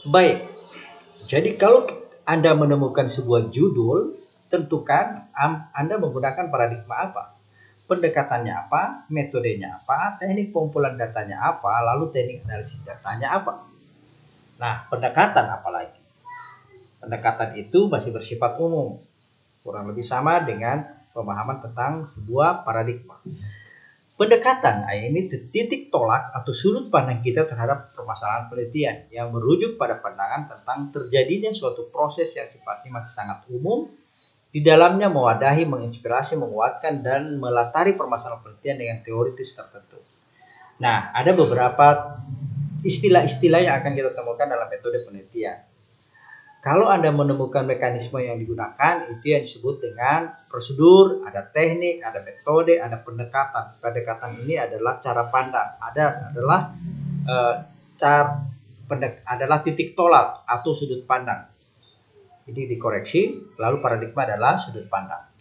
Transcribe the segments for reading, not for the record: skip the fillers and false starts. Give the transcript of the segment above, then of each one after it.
Baik, jadi kalau Anda menemukan sebuah judul, tentukan Anda menggunakan paradigma apa. Pendekatannya apa, metodenya apa, teknik pengumpulan datanya apa, lalu teknik analisis datanya apa. Nah, pendekatan apalagi? Pendekatan itu masih bersifat umum, kurang lebih sama dengan pemahaman tentang sebuah paradigma. Pendekatan ini titik tolak atau sudut pandang kita terhadap permasalahan penelitian yang merujuk pada pandangan tentang terjadinya suatu proses yang sifatnya masih sangat umum, di dalamnya mewadahi, menginspirasi, menguatkan, dan melatari permasalahan penelitian dengan teoritis tertentu. Nah, ada beberapa istilah-istilah yang akan kita temukan dalam metode penelitian. Kalau Anda menemukan mekanisme yang digunakan, itu yang disebut dengan prosedur, ada teknik, ada metode, ada pendekatan. Pendekatan ini adalah cara pandang, adalah titik tolak atau sudut pandang. Jadi dikoreksi, lalu paradigma adalah sudut pandang.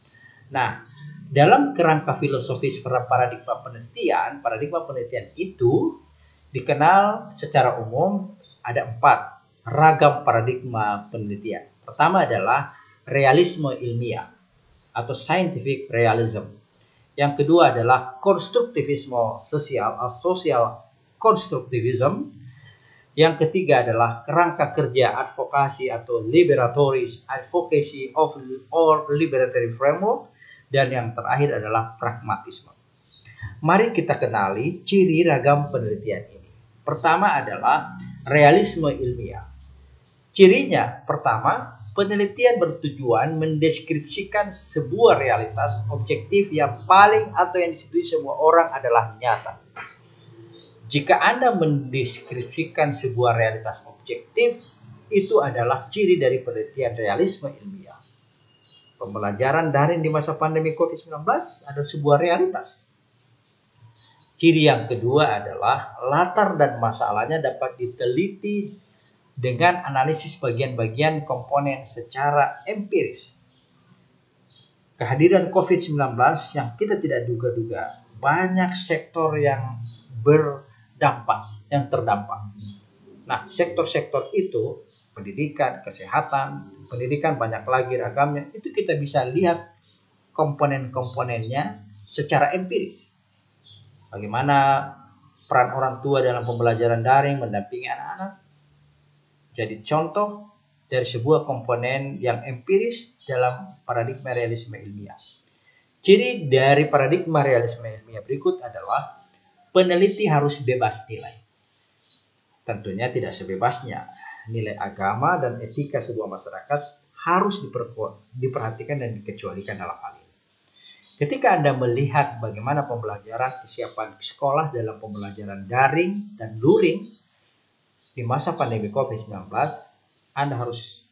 Nah, dalam kerangka filosofis paradigma penelitian itu dikenal secara umum ada 4 ragam paradigma penelitian. Pertama adalah realisme ilmiah atau scientific realism. Yang kedua adalah konstruktivisme sosial atau social constructivism. Yang ketiga adalah kerangka kerja advokasi atau liberatory advocacy of or liberatory framework. Dan yang terakhir adalah pragmatisme. Mari kita kenali ciri ragam penelitian ini. Pertama adalah realisme ilmiah. Cirinya pertama, penelitian bertujuan mendeskripsikan sebuah realitas objektif yang paling atau yang disetujui semua orang adalah nyata. Jika Anda mendeskripsikan sebuah realitas objektif, itu adalah ciri dari penelitian realisme ilmiah. Pembelajaran daring di masa pandemi COVID-19 adalah sebuah realitas. Ciri yang kedua adalah latar dan masalahnya dapat diteliti dengan analisis bagian-bagian komponen secara empiris. Kehadiran COVID-19 yang kita tidak duga-duga, banyak sektor yang terdampak. Nah, sektor-sektor itu, pendidikan, kesehatan, pendidikan banyak lagi ragamnya, itu kita bisa lihat komponen-komponennya secara empiris. Bagaimana peran orang tua dalam pembelajaran daring mendampingi anak-anak, jadi contoh dari sebuah komponen yang empiris dalam paradigma realisme ilmiah. Ciri dari paradigma realisme ilmiah berikut adalah peneliti harus bebas nilai. Tentunya tidak sebebasnya. Nilai agama dan etika sebuah masyarakat harus diperhatikan dan dikecualikan dalam hal ini. Ketika Anda melihat bagaimana pembelajaran kesiapan sekolah dalam pembelajaran daring dan luring di masa pandemi COVID-19, Anda harus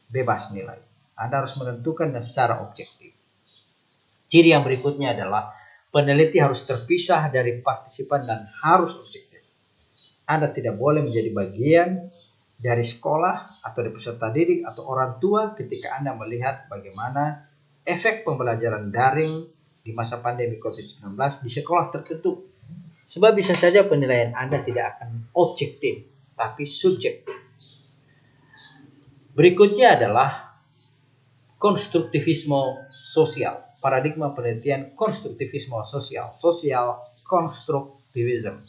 bebas nilai. Anda harus menentukan secara objektif. Ciri yang berikutnya adalah peneliti harus terpisah dari partisipan dan harus objektif. Anda tidak boleh menjadi bagian dari sekolah atau dari peserta didik atau orang tua ketika Anda melihat bagaimana efek pembelajaran daring di masa pandemi COVID-19 di sekolah tertentu. Sebab bisa saja penilaian Anda tidak akan objektif, tapi subjektif. Berikutnya adalah konstruktivisme sosial. Paradigma penelitian konstruktivisme sosial. Social constructivism.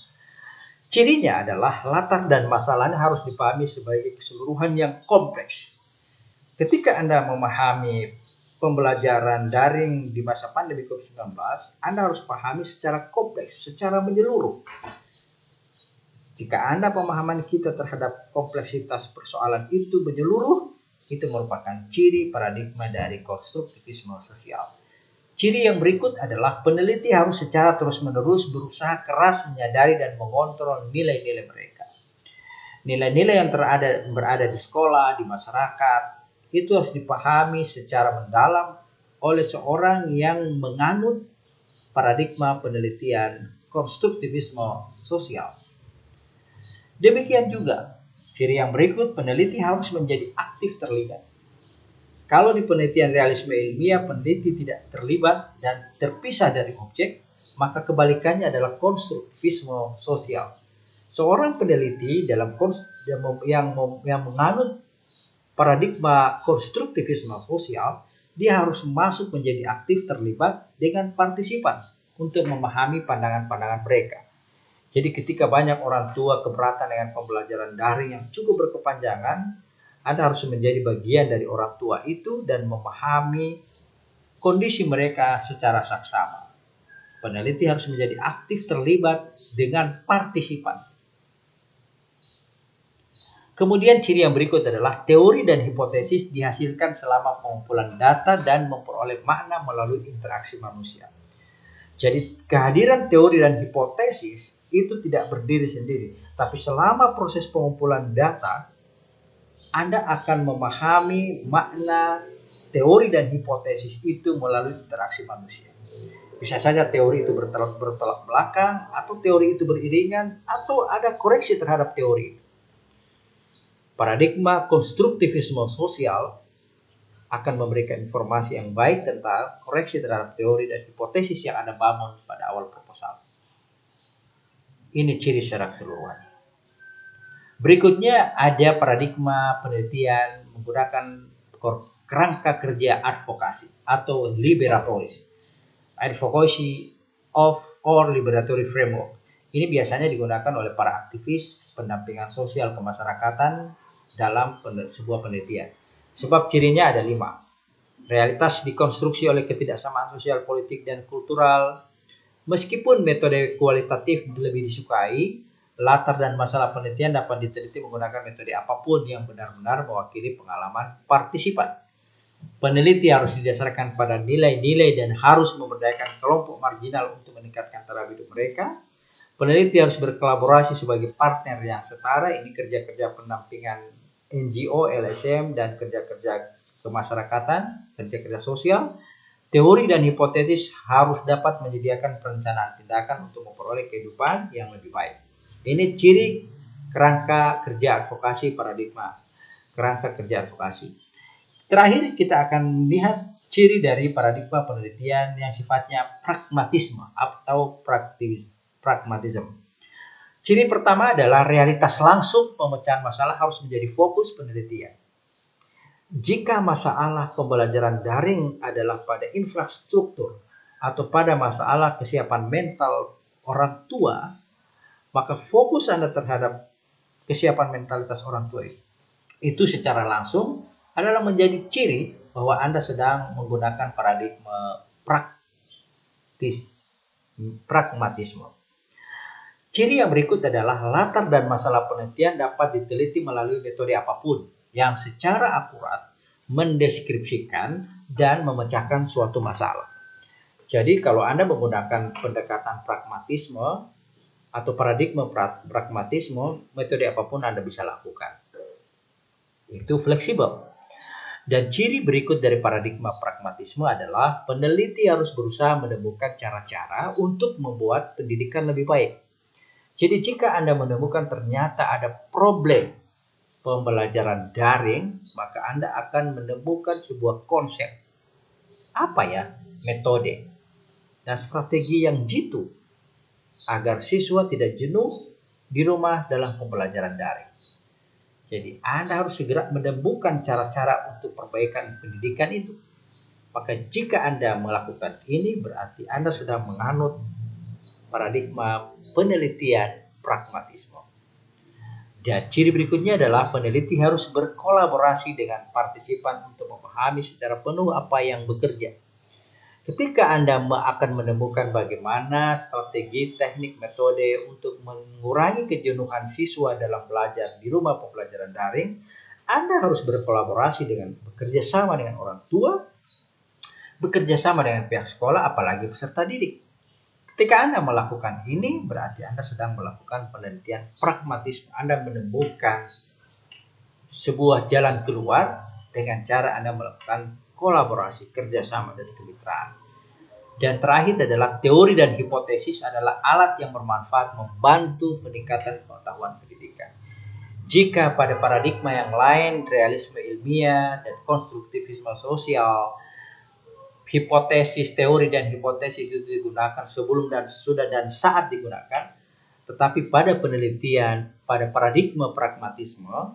Cirinya adalah latar dan masalahnya harus dipahami sebagai keseluruhan yang kompleks. Ketika Anda memahami pembelajaran daring di masa pandemi COVID-19, Anda harus pahami secara kompleks, secara menyeluruh. Jika Anda pemahaman kita terhadap kompleksitas persoalan itu menyeluruh, itu merupakan ciri paradigma dari konstruktivisme sosial. Ciri yang berikut adalah peneliti harus secara terus-menerus berusaha keras menyadari dan mengontrol nilai-nilai mereka. Nilai-nilai yang berada di sekolah, di masyarakat, itu harus dipahami secara mendalam oleh seorang yang menganut paradigma penelitian konstruktivisme sosial. Demikian juga, ciri yang berikut, peneliti harus menjadi aktif terlibat. Kalau di penelitian realisme ilmiah, peneliti tidak terlibat dan terpisah dari objek, maka kebalikannya adalah konstruktivisme sosial. Seorang peneliti yang menganut paradigma konstruktivisme sosial, dia harus masuk menjadi aktif terlibat dengan partisipan untuk memahami pandangan-pandangan mereka. Jadi ketika banyak orang tua keberatan dengan pembelajaran daring yang cukup berkepanjangan, Anda harus menjadi bagian dari orang tua itu dan memahami kondisi mereka secara saksama. Peneliti harus menjadi aktif terlibat dengan partisipan. Kemudian ciri yang berikut adalah teori dan hipotesis dihasilkan selama pengumpulan data dan memperoleh makna melalui interaksi manusia. Jadi kehadiran teori dan hipotesis itu tidak berdiri sendiri, tapi selama proses pengumpulan data, Anda akan memahami makna teori dan hipotesis itu melalui interaksi manusia. Bisa saja teori itu bertolak belakang, atau teori itu beriringan, atau ada koreksi terhadap teori. Paradigma konstruktivisme sosial akan memberikan informasi yang baik tentang koreksi terhadap teori dan hipotesis yang Anda bangun pada awal proposal. Ini ciri secara keseluruhan. Berikutnya ada paradigma penelitian menggunakan kerangka kerja advokasi atau liberatoris. Advocacy of or liberatory framework. Ini biasanya digunakan oleh para aktivis pendampingan sosial kemasyarakatan dalam sebuah penelitian. Sebab cirinya ada 5. Realitas dikonstruksi oleh ketidaksamaan sosial, politik, dan kultural. Meskipun metode kualitatif lebih disukai, latar dan masalah penelitian dapat diteliti menggunakan metode apapun yang benar-benar mewakili pengalaman partisipan. Peneliti harus didasarkan pada nilai-nilai dan harus memberdayakan kelompok marginal untuk meningkatkan taraf hidup mereka. Peneliti harus berkolaborasi sebagai partner yang setara. Ini kerja-kerja pendampingan NGO, LSM, dan kerja-kerja kemasyarakatan, kerja-kerja sosial. Teori dan hipotesis harus dapat menyediakan perencanaan tindakan untuk memperoleh kehidupan yang lebih baik. Ini ciri kerangka kerja advokasi paradigma. Kerangka kerja advokasi. Terakhir kita akan lihat ciri dari paradigma penelitian yang sifatnya pragmatisme atau pragmatism. Ciri pertama adalah realitas langsung pemecahan masalah harus menjadi fokus penelitian. Jika masalah pembelajaran daring adalah pada infrastruktur atau pada masalah kesiapan mental orang tua, maka fokus Anda terhadap kesiapan mentalitas orang tua itu secara langsung adalah menjadi ciri bahwa Anda sedang menggunakan paradigma pragmatisme. Ciri yang berikut adalah latar dan masalah penelitian dapat diteliti melalui metode apapun yang secara akurat mendeskripsikan dan memecahkan suatu masalah. Jadi kalau Anda menggunakan pendekatan pragmatisme atau paradigma pragmatisme, metode apapun Anda bisa lakukan. Itu fleksibel. Dan ciri berikut dari paradigma pragmatisme adalah peneliti harus berusaha menemukan cara-cara untuk membuat pendidikan lebih baik. Jadi jika Anda menemukan ternyata ada problem pembelajaran daring, maka Anda akan menemukan sebuah konsep. Apa ya? Metode dan strategi yang jitu agar siswa tidak jenuh di rumah dalam pembelajaran daring. Jadi Anda harus segera menemukan cara-cara untuk perbaikan pendidikan itu. Maka jika Anda melakukan ini, berarti Anda sedang menganut paradigma penelitian pragmatisme. Dan ciri berikutnya adalah peneliti harus berkolaborasi dengan partisipan untuk memahami secara penuh apa yang bekerja. Ketika Anda akan menemukan bagaimana strategi, teknik, metode untuk mengurangi kejenuhan siswa dalam belajar di rumah pembelajaran daring, Anda harus berkolaborasi bekerja sama dengan orang tua, bekerja sama dengan pihak sekolah, apalagi peserta didik. Ketika Anda melakukan ini, berarti Anda sedang melakukan penelitian pragmatisme. Anda menemukan sebuah jalan keluar dengan cara Anda melakukan kolaborasi, kerjasama, dan kemitraan. Dan terakhir adalah teori dan hipotesis adalah alat yang bermanfaat membantu peningkatan pengetahuan pendidikan. Jika pada paradigma yang lain, realisme ilmiah dan konstruktivisme sosial, hipotesis, teori dan hipotesis itu digunakan sebelum dan sesudah dan saat digunakan, Tetapi pada penelitian, pada paradigma pragmatisme,